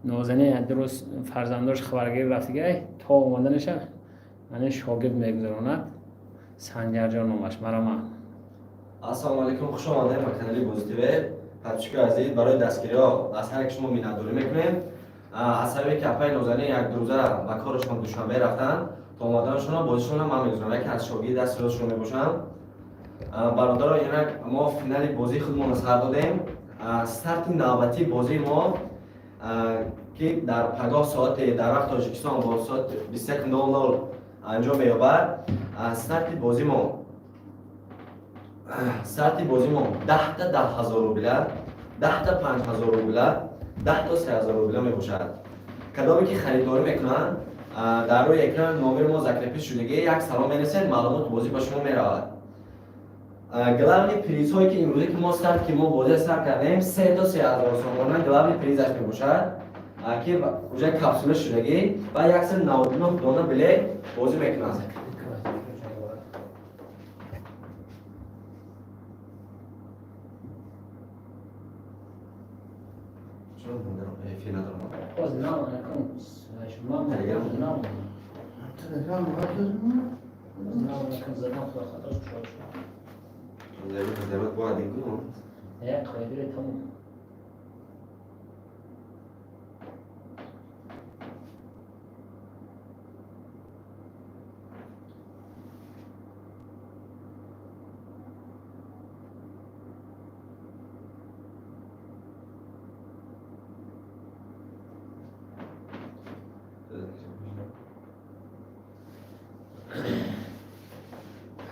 نازنین درست فرزنداش خبرگیر رفت دیگه تا اومدنش من شاگرد میگذراند سنجر جان نامش مرام. السلام علیکم، خوش آمدید به کانال پوزیتیو. پادشاه عزیز، برای دستگیری ها از هر یک شما می‌نداری میکنیم. از سبب که اپای نازنین یک روزه به کارشون دوشنبه رفتن تا اومدنشون بازیشون من میگذارم که از شاگرد دست راستشون میباشم. برادران یعنی ما فینال بازی خودمون از سر دادیم. استارت نوبتی بازی ما که در 50 ساعت در وقت تاجیکستان با ساعت 21:00 انجام می‌یابد. استارت بازی ما 10 تا 10,000 روبله، 10 تا 5,000 روبله، 10 تا 3,000 روبله میباشد. کدامی که خریداری میکنن در روی اکران نامبر ما ذکر شدگی یک سلام میرسید، معلومات بازی به شما میرود. گلاوی پریز هایی که امروزی که ما سر که ما بازی سر کردیم 3 تا 3,000 سومن گلاوی پریزش میباشد که اونجا کپسول شدگی و 199 دانه بلیک بازی میکنند. باز نام نکن شما تلگرام نام نکن زدم خدا خدا شد زیبات باید این کنم یک خیلی تمام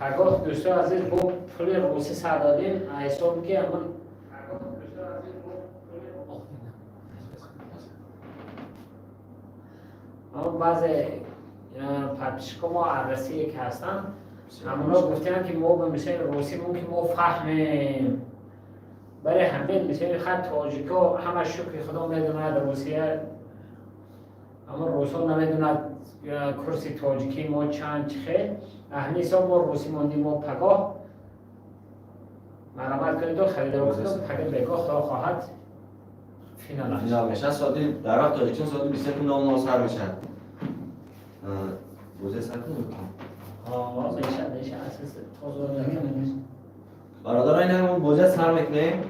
هرگاه دوستان عزیز با پول روسی سر دادیم حساب که همون بعضی پرپشکا ما عرصی که هستن همونا گفتن که ما به مثل روسی ممکن ما فهمیم برای همین مثل خط تاجیکا همه شکر خدا میدوند روسیه اما روسا نمیدوند کرسی تاجیکی ما چند چخه اهمی حساب ما روسی ماندیم ما پگاه مرامت کنید و خریده رو کنید پگاه بگاه خدا خواهد فینال میشه. ساعتی در وقت تاجیکستان ساعتی 21:00 سر میشه. روزه سر کنید میشه اساس تازه نکنید برادران همون بازی سر میکنیم.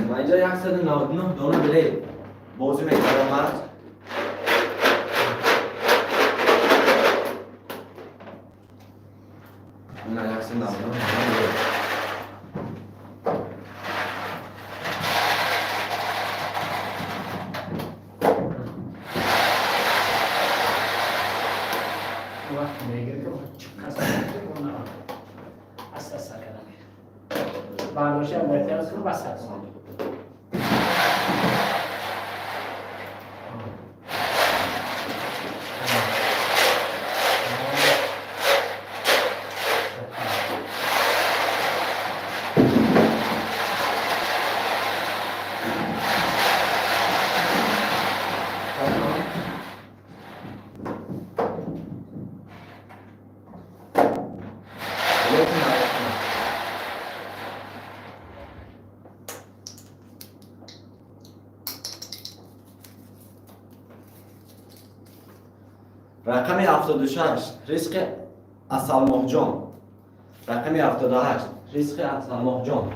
ما اینجا 199 دانه بلیک بازی میکنم مرد نه 199 وقت میگیره که کسا کنه اساس کنه برداشت هم بهتر کنه بس کنه رقم 76 ریسک اسلماه جان. رقم 78 ریسک اسلماه جان.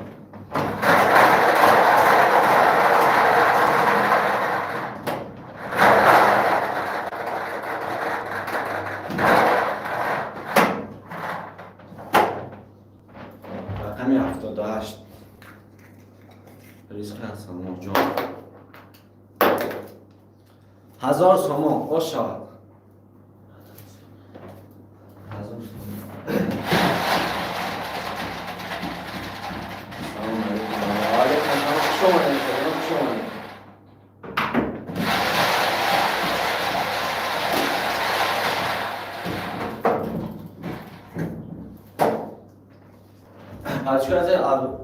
رقم 78 ریسک اسلماه جان. 1000 سومن باز شود.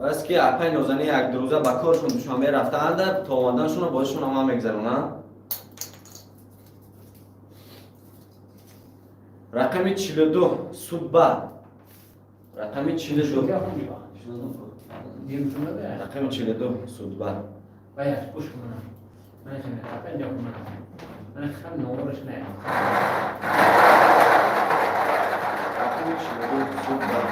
از که اپای نازنین یک روزه به کارشون دوشنبه رفتند تا اومدنشون بازشون هم میگذرونن. رقم 42 سودبه. رقم 42 رقم 42 سودبه. باید گوش کنم من خیلی خب اینجا من خیلی نورش نه رقم 42 سوپر.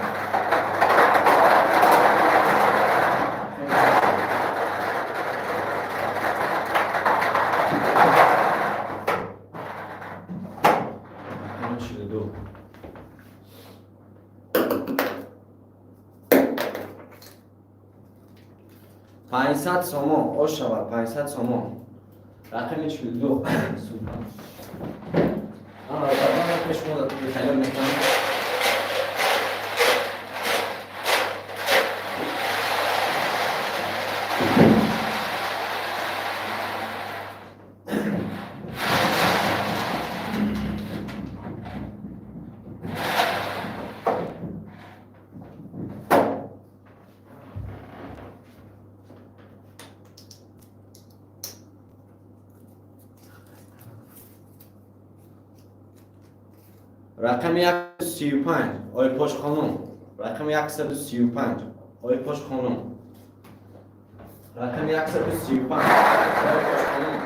رقم 42 500 سوم آش شود 500 سوم رقم 42 سوپر. رقم پیش مدت خیلی میکنم. رقم 135 آی پاش خانم. رقم 135 آی پاش خانم. رقم 135 آی پاش خانم.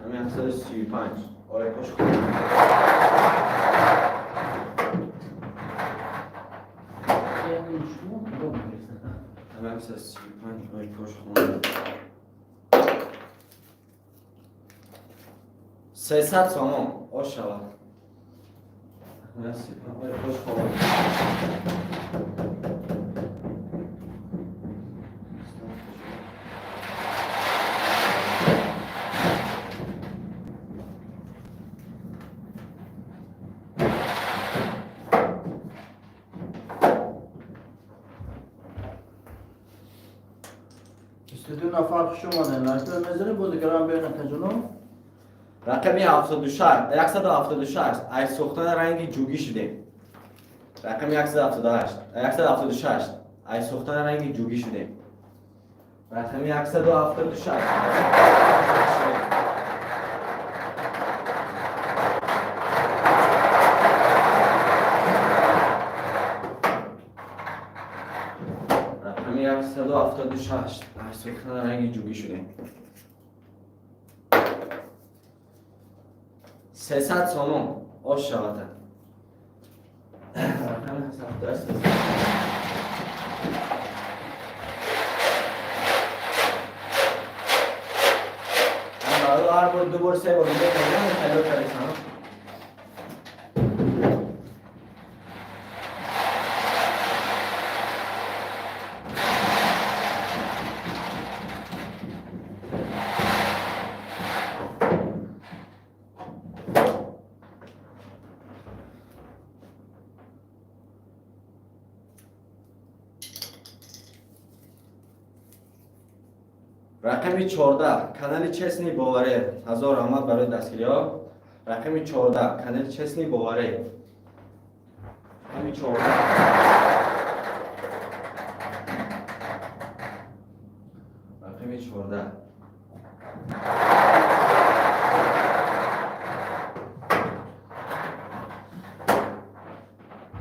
رقم 135 آی پاش خانم. رقم 135 آی پاش خانم. 300 سوم آش شود. مرسی. آی پاش خانم. استودیو نفر شما نه نشده نظری بودگران بیان تجربه رقم 76 176 ای سوختن رنگ جوگی شده. رقم 176 ای سوختن رنگ جوگی شده. رقم 176 رقم 176 ای سوختن رنگ جوگی شده. 300 سوم آش شود. رقم 176 هر بار دو بار سه بار میگم خیلی پریشان. رقم 14 کانال چسنی باوره. هزار آمد برای دستگیری‌ها. رقم 14 کانال چسنی باوره. رقم 14 رقم 14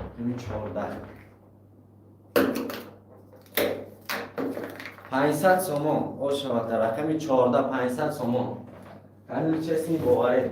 رقم 14 500 سوم آش شود. رقم 14 500 سوم کانال چسنی باوره.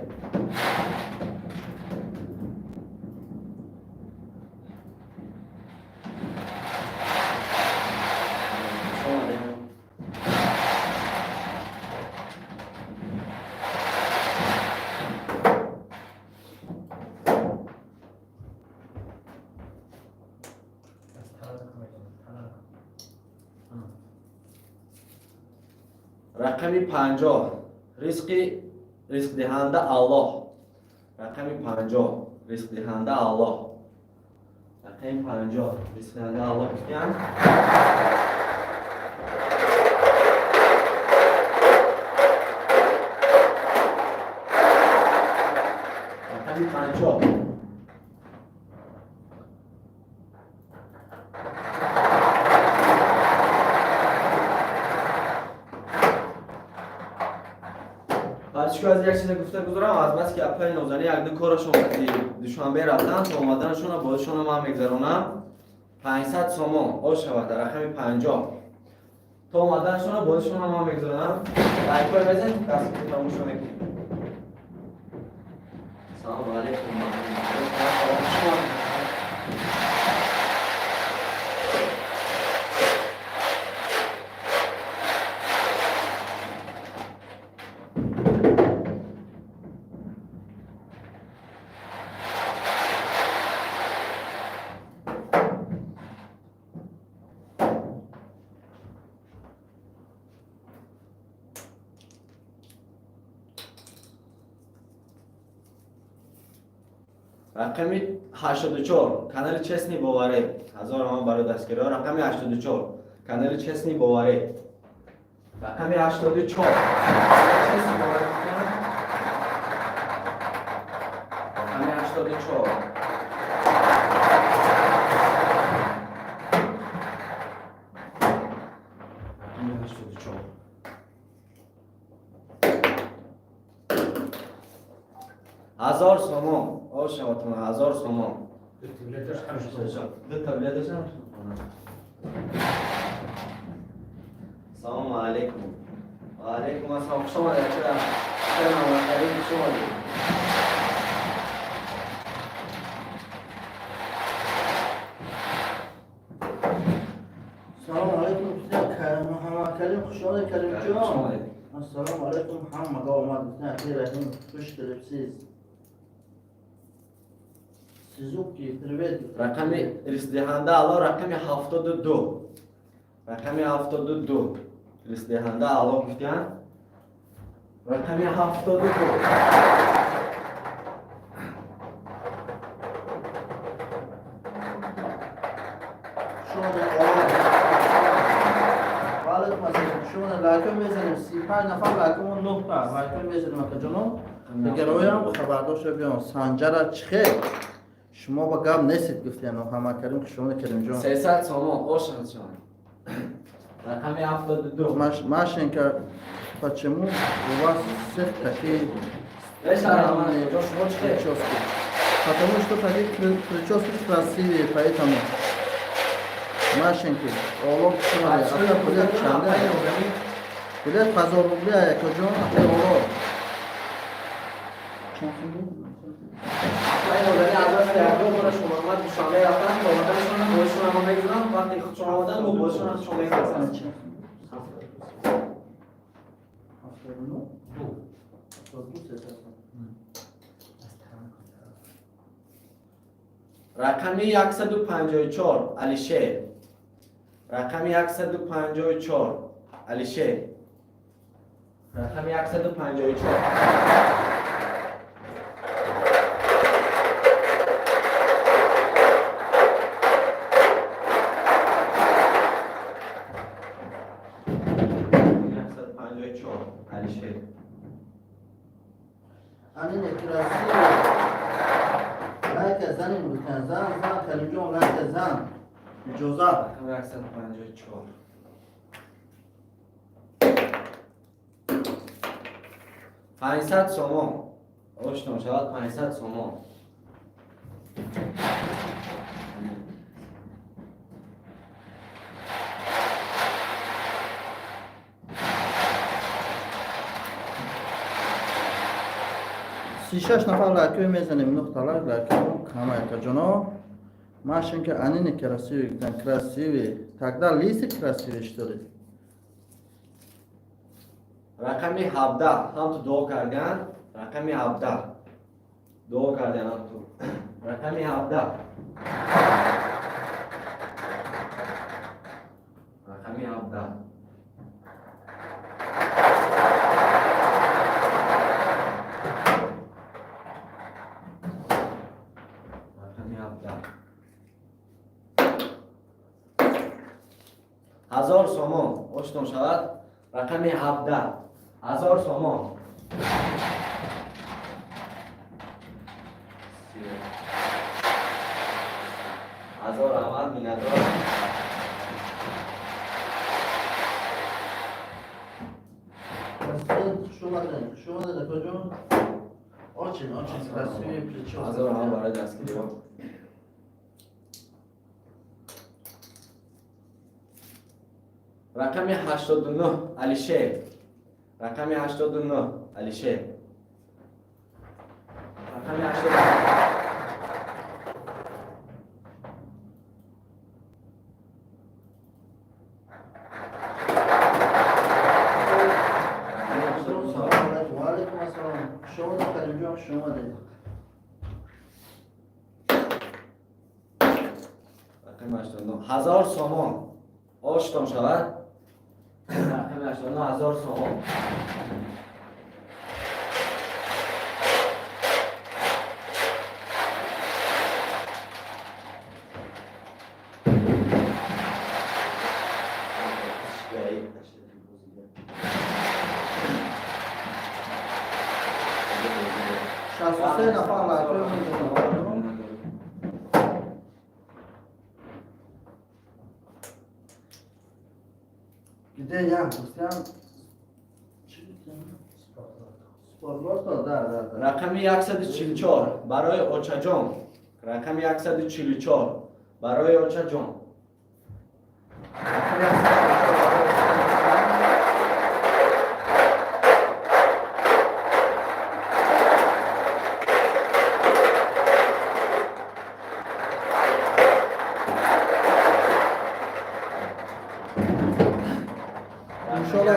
رقم 50 رزق دهنده الله. رقم 50 رزق دهنده الله. رقم 50 رزق دهنده الله کیان؟ رقم 50 بعدش پچکو از یک چیز گفته گذارم از بس که اپای نوزنی یک دو کارشون وقتی دوشنبه رفتن تا اومدنشون بازشون من میگذرونم 500 سومون او شود در رقم 50 تا اومدنشون بازشون من میگذرونم لایک کن بزن دست که تموم شو میکنیم. سلام علیکم. رقم 84 کانال چسنی باوره هزار من برای دستگیرها. رقم 84 کانال چسنی باوره. رقم 84 چسنی باوره. رقم 84 1000 سومون او شما 1000 سومون دو تبلیتش هم سلام علیکم. و علیکم السلام. شما در چرا شما سلام علیکم محمد کریم خوش آمدید کریم جان. السلام علیکم محمد آمد نه خیر رحیم خوش کلپسیز سوزوکی پروید. رقم رسیدهنده الان رقم 72 رقم 72 رسیدهنده الان گفتن رقم 72 شما وعلیکم السلام. شما لایکو میزنیم 35 نفر لایکو 9 تا لایکو میزنیم اکا جانم دیگه رویم خبردار شو بیان سنجر چخه شما با گم نیستید گفتین محمد کریم که شما کریم جان 300 سومون اوشن شما رقم 72 ماشین که پچمو و سفت تکی ليش انا ما جوش وش خير потому что такие прически красивые, поэтому машинки олог шунали отсюда пулет чанде пулет 1000 рублей яко ҷон олог رقمی 154 علیشه رقمی 154 علیشه رقمی 154 علیشه ani ne kirasi lایک زنی بودن زن کریم جان لایک زن جوزا رقم 154 500 سومون آشنا شد 500 سومون شش نفر لایک میزنیم نقطه لایک همه که جناب ماشین که انین کراسیوی گفتن کراسیوی تقدر لیست کراسیویش داره رقمی 17 هم تو دو کردن رقمی 17 دو کردن هم تو رقمی 17 رقمی 17 1000 سومون آشنا شود رقمی 17 1000 سومون هزار عمل میندار شما ده کجا آچین رسمی پلیچه 1000 هم برای دستگیری ها. رقم 89 علیشیر. رقم 89 علیشیر. رقم 89 وعلیکم السلام شما ده کریم جان شما ده رقم 89 1000 سومان آشتان شود. رقم 89 1000 سومان. شصت و سه نفر لعکه میدونم گیده یم گفتیم چی گفتیم؟ سپارلات در رقم 144 برای اوچاجان. رقم 144 برای اوچاجان.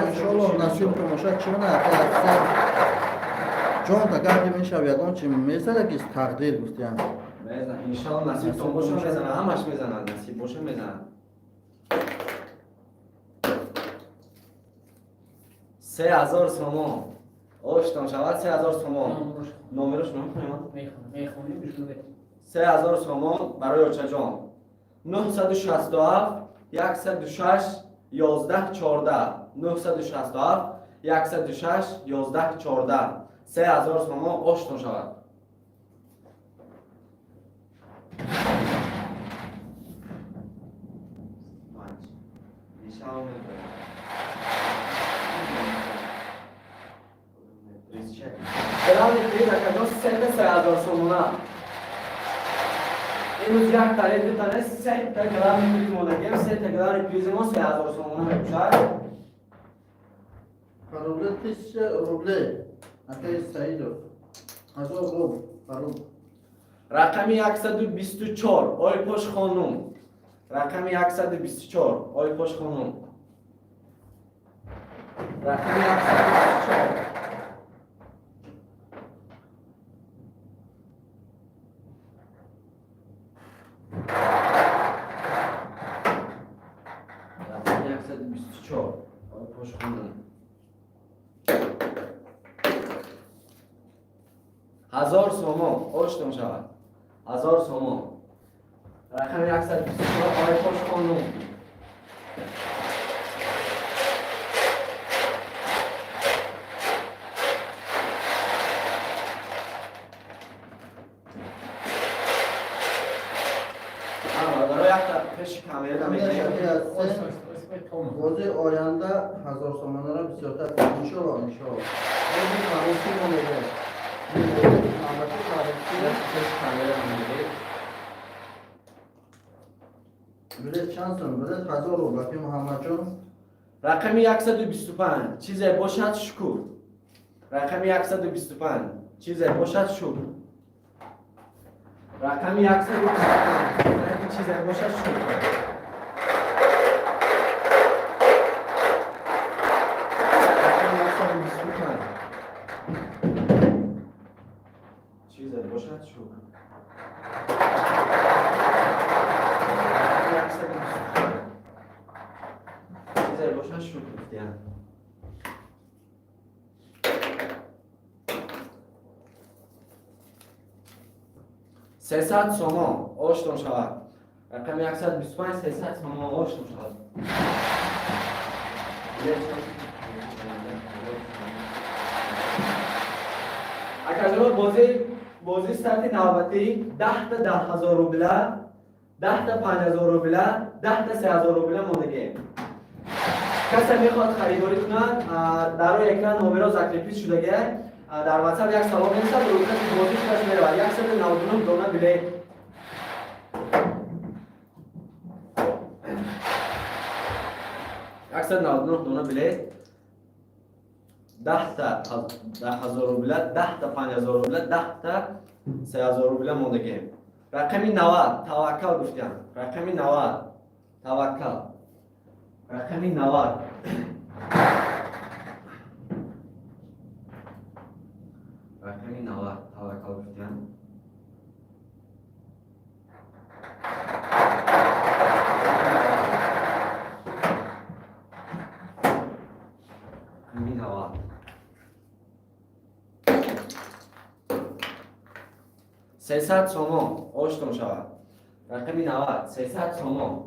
انشالله نصیب که مشاهد چونه اصلا جان تا گردی میشه یگان چی میزنه که تقدیر گفتیم میزنن انشالله نصیب تو باشه میزنن همش میزنن نصیب باشه میزنن 3000 سومان آشتان شود 3000 سومان نمرش میخونیم بشون بده 3000 سومان برای اوچاجان 967 106 11 14 967 106 11 14 3000 سومان آشتان شود. برای دیگه کجا 3000 سومونه این روز یک تاریخ دیدن 3 تا گرم میتونیم مونگیم 3 تا گرم پیز ما 3000 سومونه میشه. روبله تیش روبله اکی سعیدو 1000 روبل رقم 124 آیپوش خانم. رقم 124 آیپوش خانم. رقم 124 124 آیپوش خانم. 1000 سومان آشتان شود. 1000 سومان. رقم 124 آیپوش خانم. پیش کامیرا میگیریم. بازی آینده 1000 سومانه را بسیارتر انشالله بازی معروفی ما میگه پیش کامیرا میگیریم. بلیت چند سن بلیت 1000 رو بکی محمد جان رقم 125 چیزی باشد شکر. رقم 125 چیزی باشد شکر. رقم 125 چیزی باشد شکر. چیزی باشد شکر. چیزی باشد شکر گفتیم. 300 سومان آشتان شود. رقم 125 300 سومان آشتان شود. اگر بازی سطح نوبتی 10 تا 10000 روبله 10 تا 5000 روبله 10 تا 3000 روبله مونده. کسی میخواد خریداری کنند در روی اکران نمره زکریپیس شدگه در واتساپ یک سلام می‌نویسد روز بازی شدش میرود 199 دونه بلیت 199 دونه بلیت 10 تا 10,000 روبله 10 تا 5,000 روبله 10 تا 3,000 روبله موندگی رقمی 90 توکل گفتم رقمی 90 توکل رقمی 90 رقمی 90 توکل گفتم رقمی 90 300 سومون اوشتون شود رقمی 90 300 سومون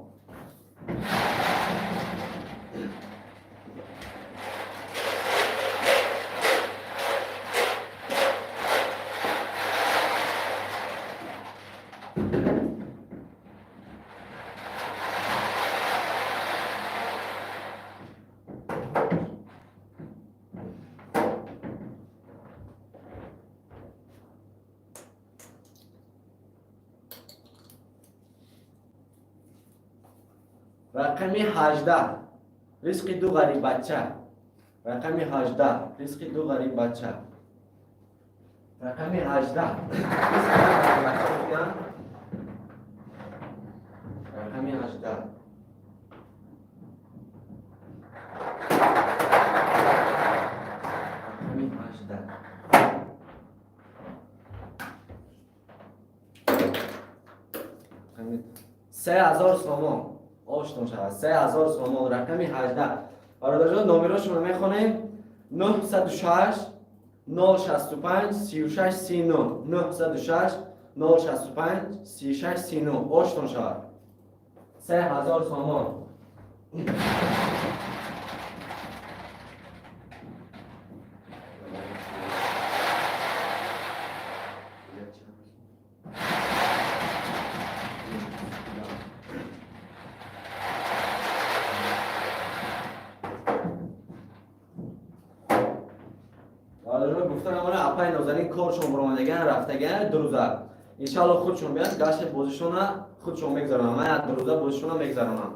رقمی 18 رزق دو غریب بچه رقمی 18 رزق دو غریب بچه رقمی 18 رزق دو غریب بچه بگم رقمی 18 رقمی 18 3,000 سومون آشتون شود 3,000 سومون رقمی 18 برادران نمره‌شون رو میخونیم 906 065 36 39 906 065 36 39 آشتون شود 3,000 سومون گفتن همونه اپای نازنین کارشون برامدگن رفتگن دو روزه انشالله خودشون بیان گشت بازیشون خودشون میگذارن من دو روزه بازیشون میگذارم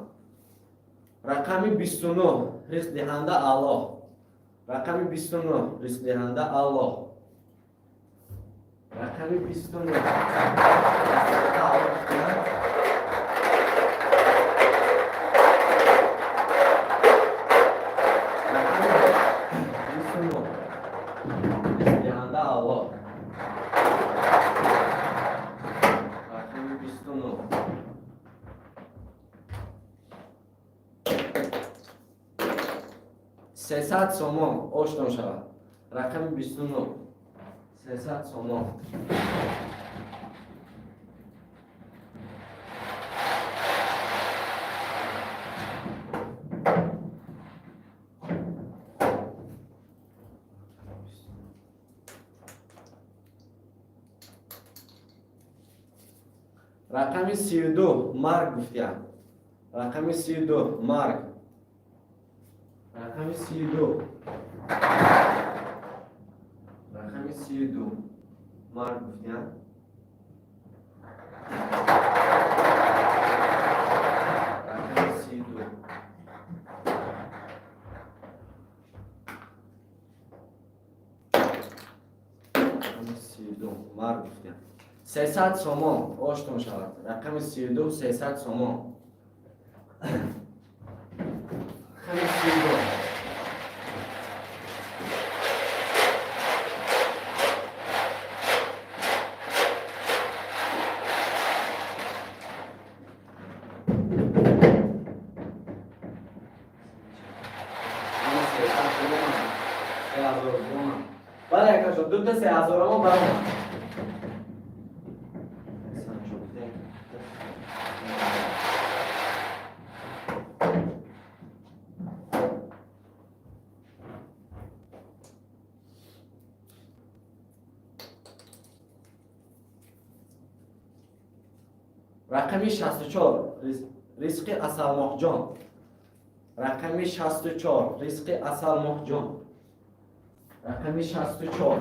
رقمی 29 رزق دهنده الله رقمی 29 رزق دهنده الله رقمی 29 300 سومون آشتون شود رقم 29 300 سومون رقم 32 مرگ گفتیم رقم 32 مرگ رقم 32 رقم 32 مرگ گفتیم رقم 32 رقم 32 مرگ گفتیم 300 سومون آشتون شود رقم 32 300 سومون رقم 32 Vale, Cacho, tú te se azoramos para رقمی 64 رزق اصل محجان رقم 64 رزق اصل محجم. رقم 64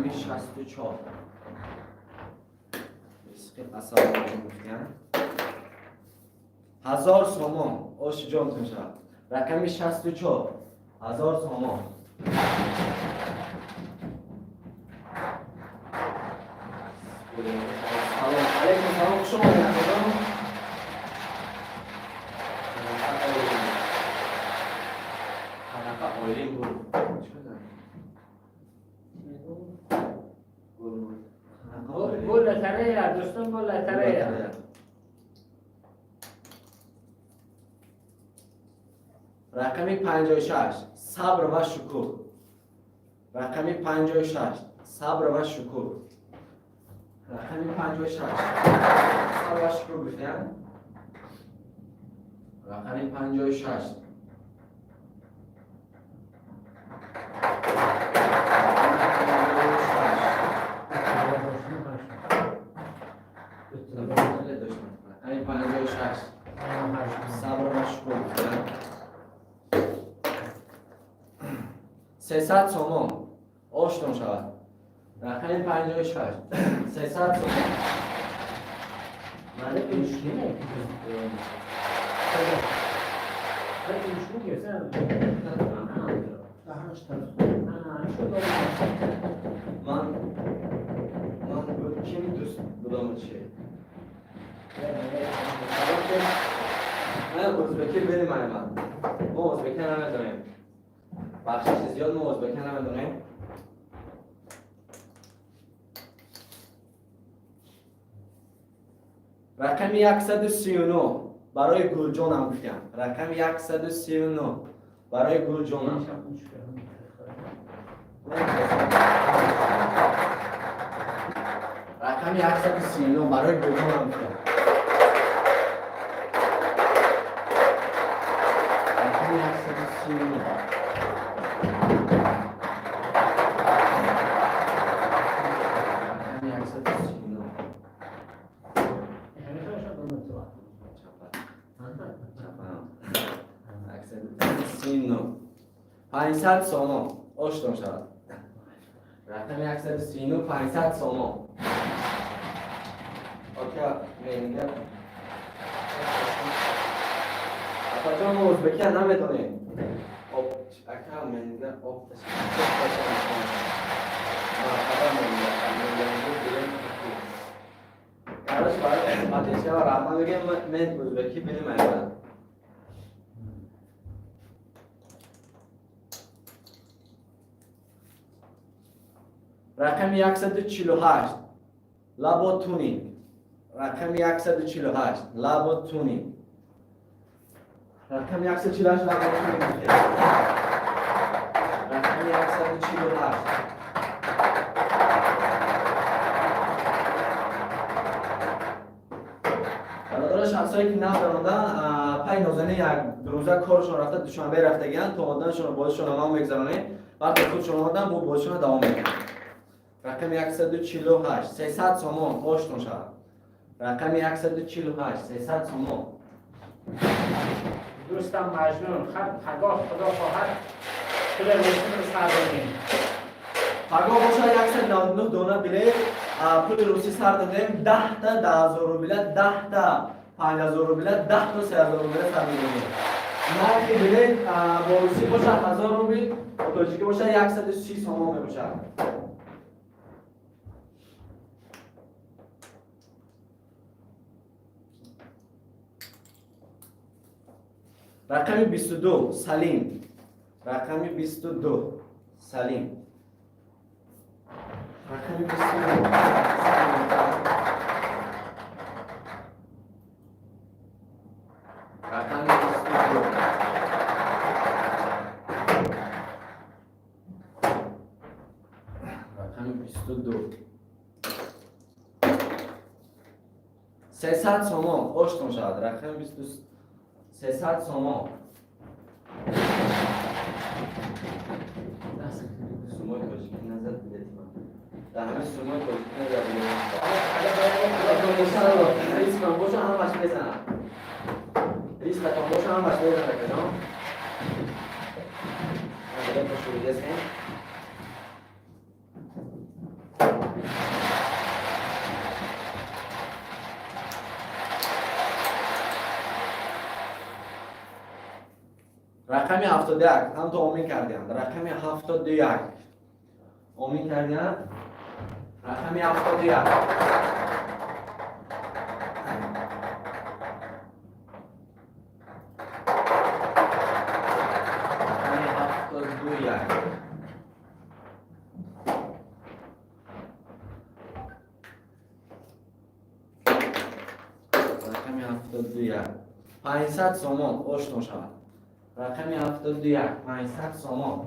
64 رزق اصل محجم گفتیم 1000 سومان آش جانتون شد. رقم 64 1000 سومان. سلام علیکم. سلام خوش آمدید. گل لتره یا دوستان گل لتره یا رقم 56 صبر و شکر. رقم 56 صبر و شکر. رقم 56 صبر و شکر گفتیم. رقم 56 رقم 56 صبر و شکر گفتیم. 300 سومان آشتون شود. رقم 56 300 سومان. ماله مشکلی نه. خیلی مشکلی هستن. من kim دوست بودم چیه؟ من ازبکی بریم ما ازبکی نمیدونیم. بخشش زیاد ما ازبکی نمیدونیم. رقم 139 برای گلجان هم گفتیم. رقم 139 برای گلجان هم. رقم 139 برای گلجان هم گفتیم. رقم 139 500 سومان آشتون شود. رقم 139 500 سومان. اوکی میگم اپا جان ما ازبکی نمیدونیم. اکا میگم کارش برای آتیشه و رحمان بگیم من ازبکی بریم ایران. رقم 148 لابوتونینگ. رقم 148 لابوتونینگ. رقم 148 لابوتونینگ. رقم 148 برادرش همسایی که ندارندن پای نازنه یک روزه کارشون رفته دوشنبه رفتگیان تا آمدنشون بازشون هم بگذرانه وقتی خودشون آمدن با بازشون دوام میکنن. رقم 148 300 سومان آشتون شد. رقم 148 300 سومان. دوستم مجنون پگاه خدا خواهد پول روشن رو سر دادیم. پگاه باشه 199 دانه بلیت پول روسی سر دادیم. 10 تا 10,000 بلیت 10 تا 5,000 بلیت 10 تا 3,000 بلیت سر دادیم. نه که بلیت با روسی باشه 1000 روبل با تاجیکی باشه 130 سومان باشه. رقم 22 سلیم. رقم 22 سلیم. رقم 22 رقم 22 رقم 22 300 سومون اوشتون شود. رقم 22 300 سومون. سوموی کوچیک نظر بدید من. در همه سوموی کوچیک نظر بدید. ریسک کن باشو هم باش بزنم. ریسک کن باشو هم باش بزنم کنم. اگر باشو بزنم. رقم 71 هم تو آمین کردیم. رقم 71 آمین کردیم. رقم 71 رقم 72 500 سومون اوشتون شود. رقم 72 500 سومون.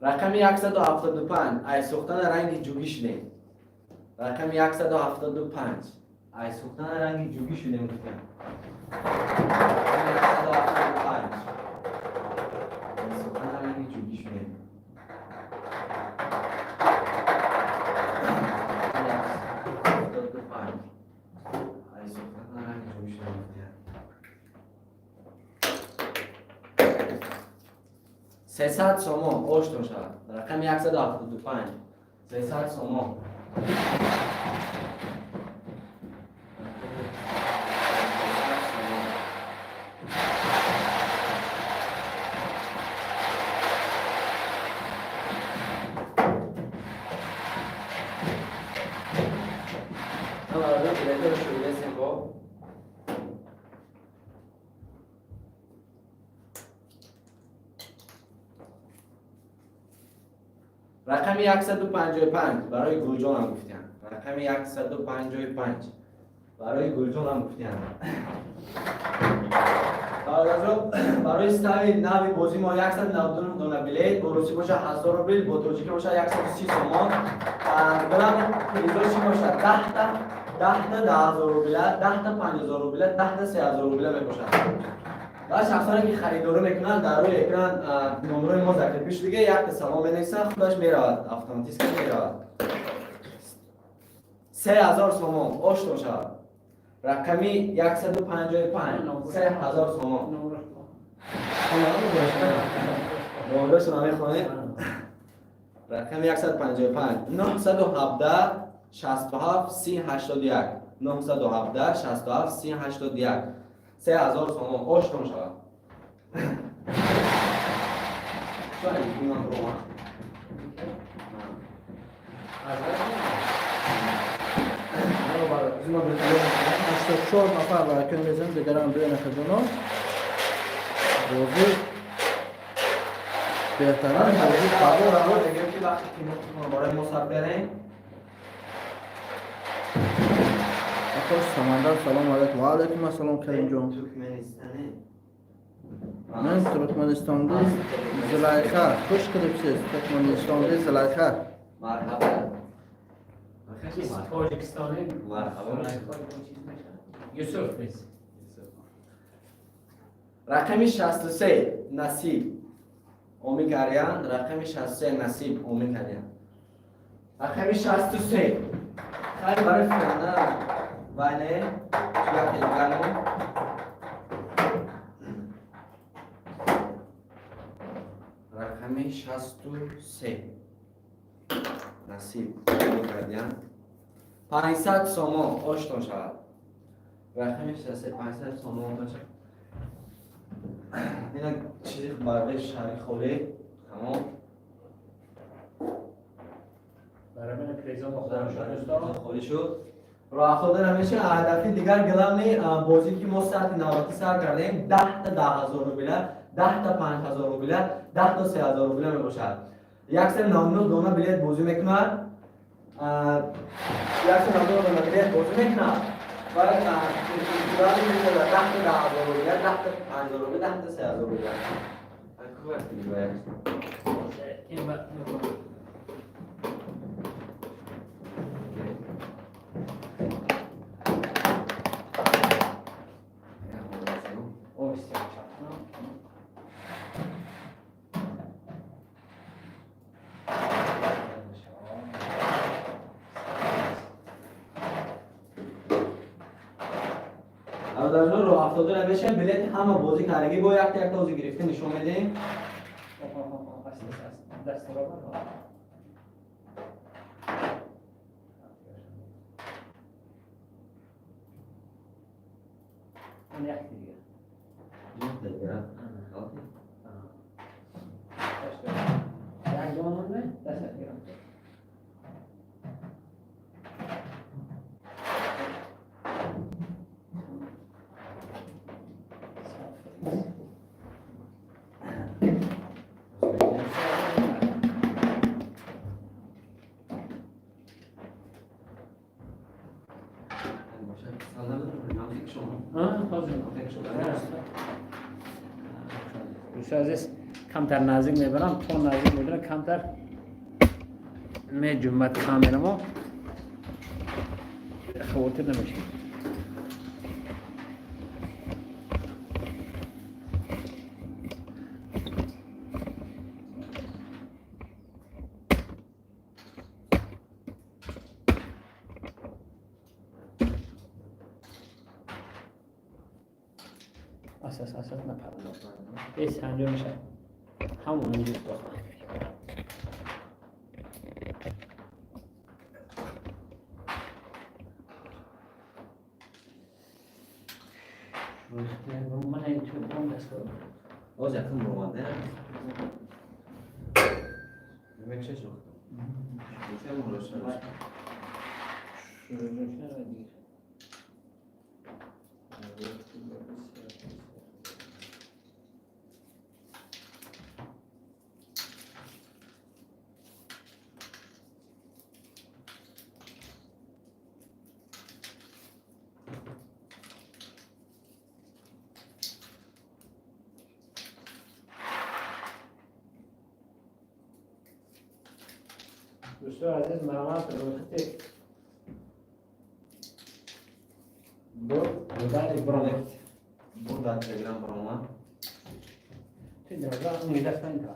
رقم 175 ای سوختن رنگ جوگی شدیم. رقم 175 ای سوختن رنگ جوگی شدیم. رقم 175 ای سوختن رنگ جوگی شدیم. ای سوختن رنگ جوگی شدیم. 300 سومون اوشتون شود. رقم 175 300 سومون. رقم 155 برای گلجان هم گفتیم. رقم 155 برای گلجان هم گفتیم. برای استوی نوی بازی ما 199 دونه بلیت بروسی باشه 1000 روبل، با ترجیکی باشه 130 سومان. برام پریزا چی باشه 10 تا 10000 روبل، 10 تا 5000 روبل، 10 تا 3000 روبل میباشه. و شخصانی که خریداری میکنن در روی اکران نمره ما ذکر پیش دیگه یک سلام بنویسن خودش میرود اتوماتیک میرود. 3000 سومان اوشتون شود. رقمی 155 3000 سومان. نمرهش رو نمیخونید؟ رقم 155 917 67 3081 917 67 3081 3000 سومان اوشتون شود. شاید بیمان رومان 84 نفر برای کن میزن دیگران دوی نخجونو بازی بهترین بازی قبول بود. دیگه که وقتی که برای مسابقه اخوش سمندر سلام علیکم. و علیکم السلام کریم جان. ترکمنستانی من ترکمنستان دی زلیخا خوش کلیپسیز ترکمنستان دی زلیخا مرحبا. تاجیکستانی مرحبا. یوسف میز. رقم 63 نصیب اومی کردن. رقم 63 نصیب اومی کردن. رقم 63 خیلی برای فیلمدن وینه چیه تلگانو رقم 63 نصیب اومی کردن. 500 سومون اوشتون شود. رقم 63 500 سومون اوشتون شود. اینا چیزی برای شهری خوله تمام برای من پریزا با خدا خودشان خولی شد. راه افتادن همیشه هدفی دیگر گلم نی بازی که ما ساعت 90 سر کردیم 10 تا 10000 روبیل 10 تا 5000 روبیل 10 تا 3000 روبیل می باشد یک سر 99 دونه بلیت بازی میکنن یک سر 99 دونه بلیت بازی میکنن برای کلاس میشه 10 تا 10000 روبیل 10 تا 5000 روبیل 10 تا 3000 روبیل خوب است دیگه این وقت در راه افتاده نمیشه بلیت همه بازی کردگی با یک تا بازی گرفته نشون میدیم دست رو اون یک دیگه یک دو مونده دست گیرم دوست عزیز کمتر نزدیک میبرم چون نزدیک میبرم کمتر می جمعت کامرامو خاطر نمیشه اساس نپرم بیس انجام میشه همون اینجور بخواه من این چون اون دست کنم باز یکم روانده نمی چه شد میشه من روشن دوستان عزیز مرامت روختی بوداری برامت بودار تلگرام برام چی دارم اون دست نمی‌کنم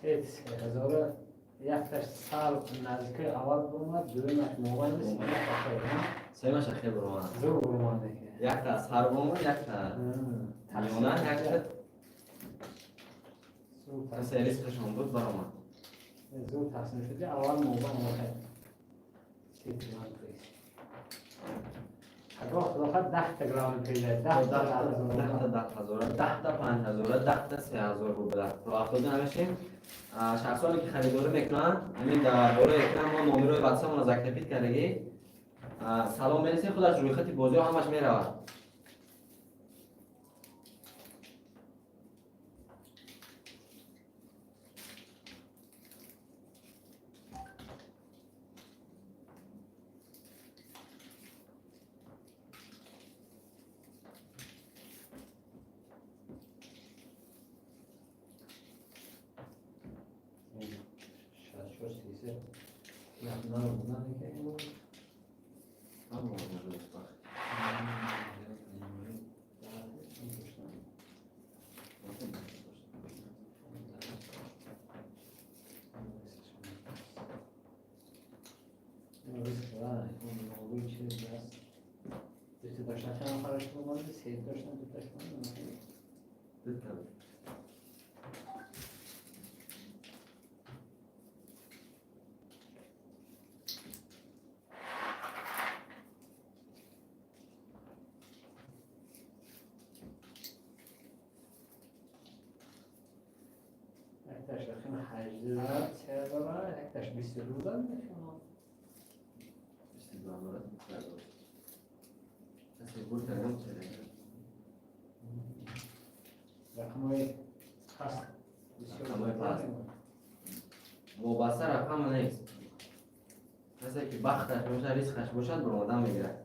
هزار یک تا سال نزدیک اول برمد دوی موقع نیست سیمش خیلی برام زور برمد یک تا از هر برام یک تا میونن یک تا سریس کشون بود برام زور تصمیم شده اول موقع خدا 10 گرم پیدا 10 تا 5000 10 تا 3000 روبل رو افتاده نمیشیم شخصانی که خریداری میکنن همین در دوره اکرام ما نامه واتساپ رو ذکر کردگی سلام میرسه خودش روی خط بازی ها همش میرود یکتاش رقم 18 چرا یکتاش 22 دارم نشون 22 دارم اصلا بود کردم چه رقمای هست رقمای پس وابسته رقم نیست مثل که بختش باشه ریسکش باشد بر آدم میگیره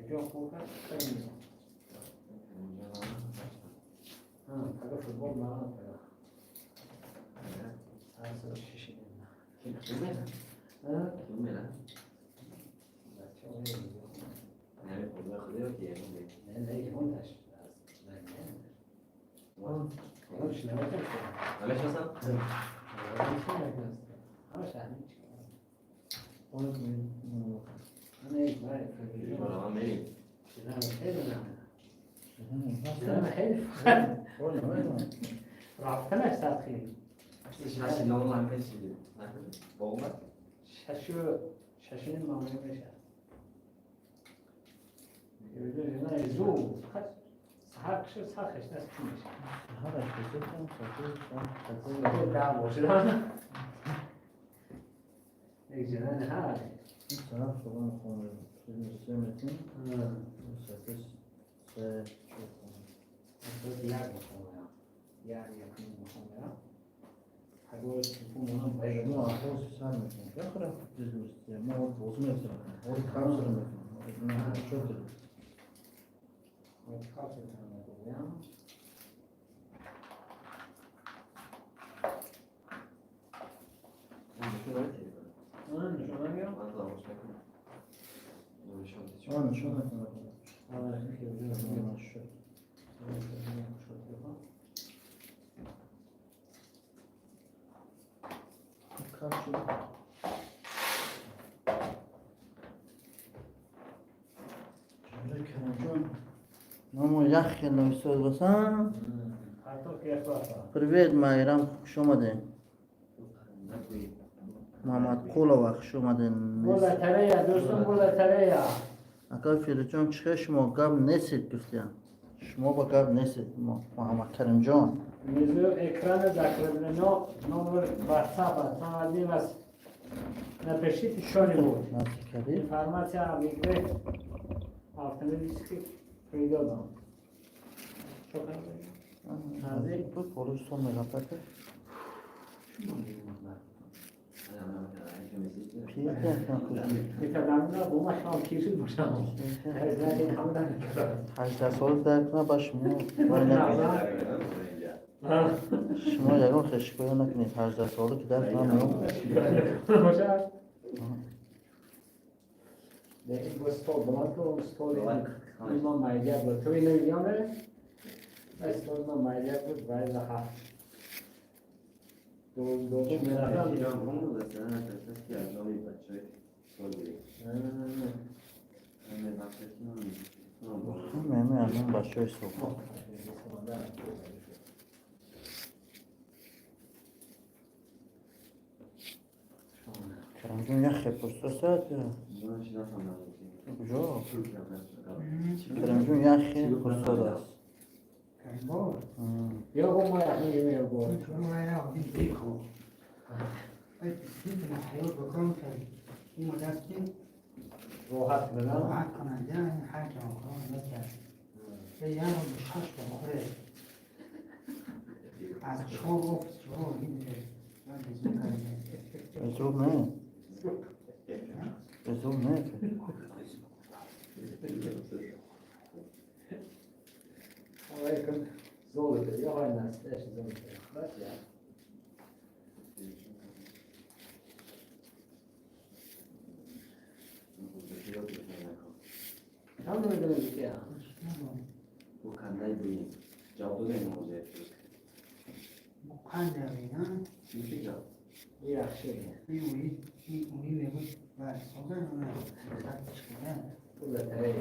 جو خوب هست خیلی اگه فوتبال نه اصلا شیشه نه کی میره بچه های نه خدا خدا که نه نه یهودش نه شنواتم ولی شاسم همش همین انا ايش معي والله ما مين سلام حلو سلام حلو رحت انا استاذ شاش نوم عم بيشي بوما شاشين ما مش يقول لنا يزوم صحك شو صحك ايش ناس كتير هذا كده دعم وشلون يجي لنا هاي طرف شغل خونه سمتين يعني يكون مخمرة حقول يكون مهم مو أخوص سامتين يخرج جزء ما هو بوزن مثلا هو خمسة مثلا شكل ويتخاصل عن القيام أنا شو مثلا نمو يخي لو يسوي بسان Привет, Майрам, خوش اومدین. محمد قولوا خوش اومدین. گل تره دوستم گل تره. اکای فیروزجان چه شما گپ نیستید گفتیم. شما با گپ نیستید. محمد کریم جان. میزو اکران ذکر نمبر واتساپ است. آدمی است. نپشید شونی بود. ناسکری. فرمایش میگه. آفتابی چی پیدا دارم. هذه بود پولش تو میگفته. پیر کردم کجایی؟ میتونم نه با ما شام کیشی باشم. از نگه همون 18 سال درک نباش میاد. شما یکم خشکوی نکنید 18 ساله که درک نمیاد. باشه. نه این استول بلند رو استول این ما مایجا بود. توی نمیامه. استول ما مایجا بود وای زخم. دو میرفتم. همه الان بچه های صبح کرمجون یخی پشت ساعت کجا؟ کرمجون یخی پشت ساعت است یا با ما یخی میگو راحت بدم راحت کننده این حکم کار نکرد یه رو بشکش بخوره از چهار گفت چهار میده ازوب نه ازوب نه آقای کن زوله یا های نستش زوله خلاص یا هم نمیدونم دیگه بخنده اینا یخشه میوی میگوی و سازه نمه سرکش کنه پول تره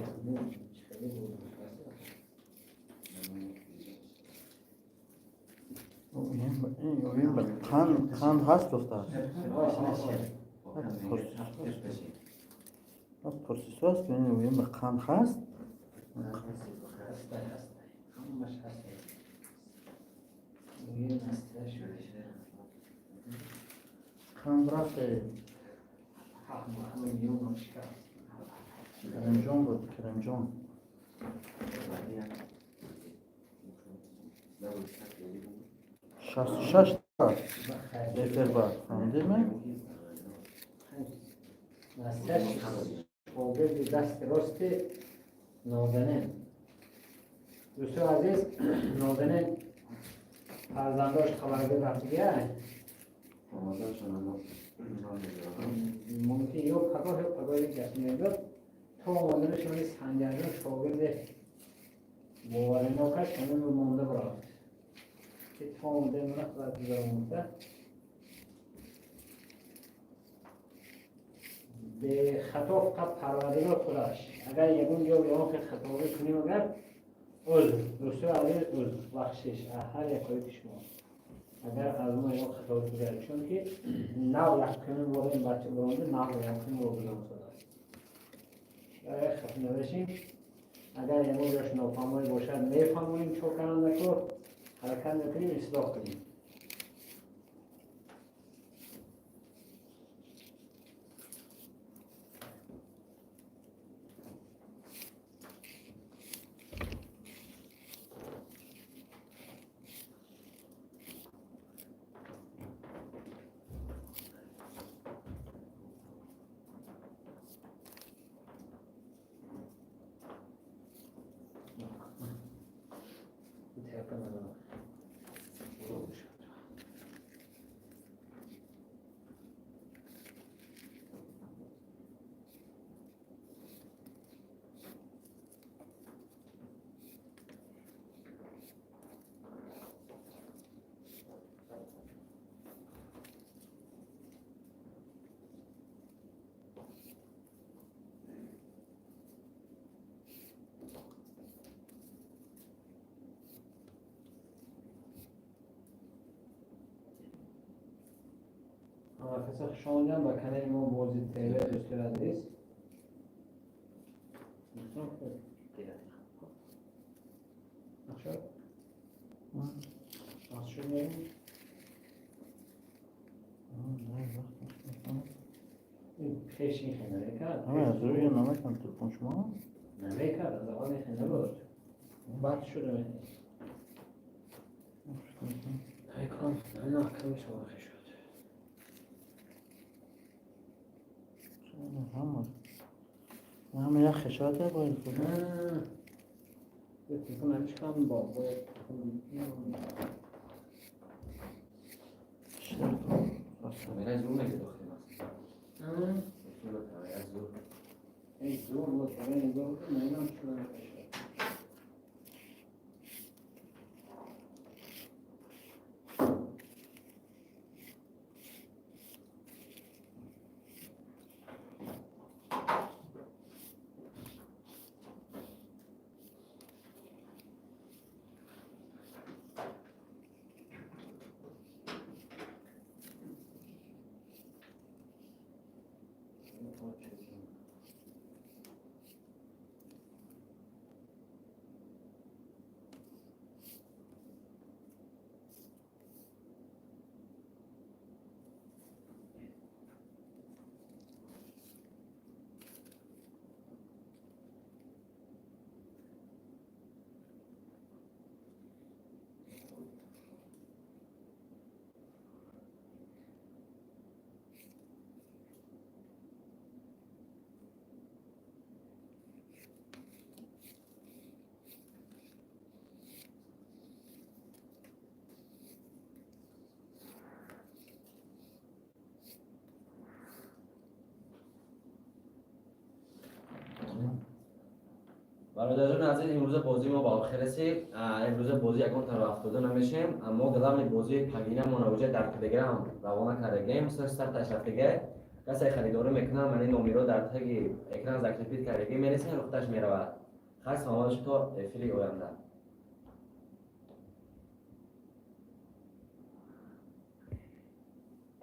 چکلی بود این قند هست دختر پرسیسو هست که این به قند هست هسته همش هسته این هسته شده قند رفته همه یوم مشکل کرمجان بود کرمجان 66 تا لیتر بعد فهمیدید من؟ نستش شاگرد دست راست نازنین دوستو عزیز نازنین فرزنداش خبرگاه رفتگیه ممکن یا پگاه کسی میداد تا آمدن شما سنجرجان شاگرد باوری نوکش همه مونده براد که تا آمده منه خواهد دیگر مونده به خطا فقط پروردگار خودش اگر یکون یا که خطاوی کنیم اگر عذر دوستو عزیز عذر بخشش هر یک کاری شما اگر از ما یا خطاوی کنیم چون که نو یک کنیم با این بچه برانده نو یک کنیم با بزرگ خدا خط نوشیم اگر یکون یاش نافهمایی باشد میفهمونیم چو کننده که حرکت نکنیم اصلاح کنیم پس شما جان با کانال ما بازی تیوی دوستان عزیز شد نیم این خیشی خیلی کرد همه از روی نمیکنم تلفن شما نمیکرد از آقای خیلی بود بعد شده میدید نمیکنم نه کمی شما خیلی شد همه یک خشاته باید کنم یه تلفن همیش کنم با باید کامیرا زور نگه داختی ماست کامیرا زور ای زور بود این زور بود نمیدونم شده خیلی شد برادران عزیز امروز بازی ما با آخر رسید. امروز بازی یکم تا افتاده نمیشیم اما گلام بازی پگینه منوجه در تلگرام روانه کرده گیم سر تشرفیه کسی خریداری میکنه من این نمره در تگ اکران ذکر کرده گیم میرسه رختش میرود خاص آماده شد تا فری آینده